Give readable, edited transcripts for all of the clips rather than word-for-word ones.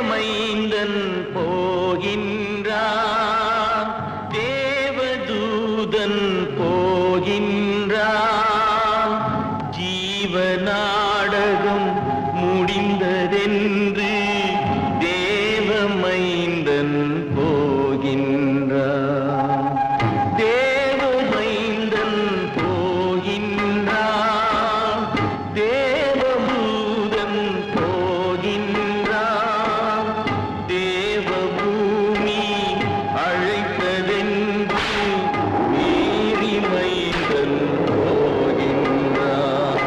மைந்தன் போகின்றான், தேவதூதன் போகின்றான். ஜீவநாடகம் முடிந்ததென்று தேவமைந்தன் போகின்றான். தேவமைந்தன் போகின்றான், தேவதூதன் போகின்றான். தேவபூமி அழைத்ததென்று மேரி மைந்தன் போகின்றான்.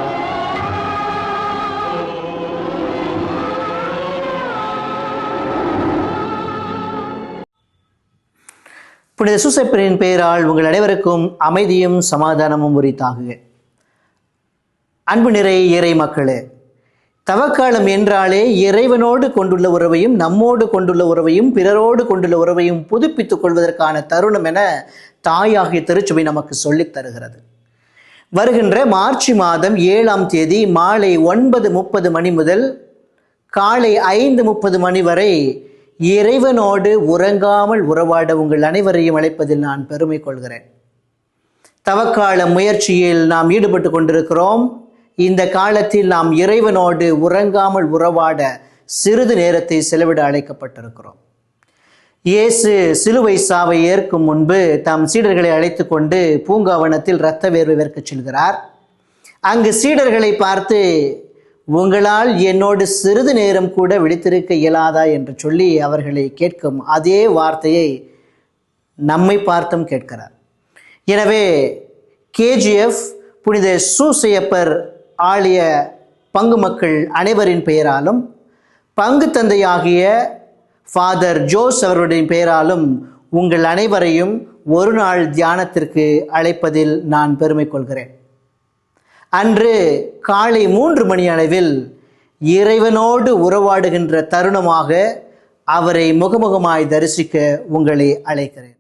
புனித சூசையப்பரின் பெயரால் உங்கள் அனைவருக்கும் அமைதியும் சமாதானமும் உரித்தாகுக. அன்பு நிறை இறை மக்களே, தவக்காலம் என்றாலே இறைவனோடு கொண்டுள்ள உறவையும் நம்மோடு கொண்டுள்ள உறவையும் பிறரோடு கொண்டுள்ள உறவையும் புதுப்பித்துக் கொள்வதற்கான தருணம் என தாயாகிய திருச்சபை நமக்கு சொல்லித் தருகிறது. வருகின்ற மார்ச் மாதம் 7ஆம் தேதி மாலை 9:30 மணி முதல் காலை 5:30 மணி வரை இறைவனோடு உறங்காமல் உறவாட உங்கள் அனைவரையும் அழைப்பதில் நான் பெருமை கொள்கிறேன். தவக்கால முயற்சியில் நாம் ஈடுபட்டு கொண்டிருக்கிறோம். இந்த காலத்தில் நாம் இறைவனோடு உறங்காமல் உறவாட சிறிது நேரத்தை செலவிட அழைக்கப்பட்டிருக்கிறோம். இயேசு சிலுவை சாவை ஏற்கும் முன்பு தம் சீடர்களை அழைத்து கொண்டு பூங்காவனத்தில் இரத்த வேர்வை வேர்க்கச் செல்கிறார். அங்கு சீடர்களை பார்த்து, உங்களால் என்னோடு சிறிது நேரம் கூட விழித்திருக்க இயலாதா என்று சொல்லி அவர்களை கேட்கும் அதே வார்த்தையை நம்மை பார்த்தும் கேட்கிறார். எனவே KGF புனித சூசையப்பர் ஆலய பங்கு மக்கள் அனைவரின் பெயராலும் பங்கு தந்தையாகிய ஃபாதர் ஜோஸ் அவருடைய பெயராலும் உங்கள் அனைவரையும் ஒரு நாள் தியானத்திற்கு அழைப்பதில் நான் பெருமை கொள்கிறேன். அன்று காலை 3 மணி அளவில் இறைவனோடு உறவாடுகின்ற தருணமாக அவரை முகமுகமாய் தரிசிக்க உங்களை அழைக்கிறேன்.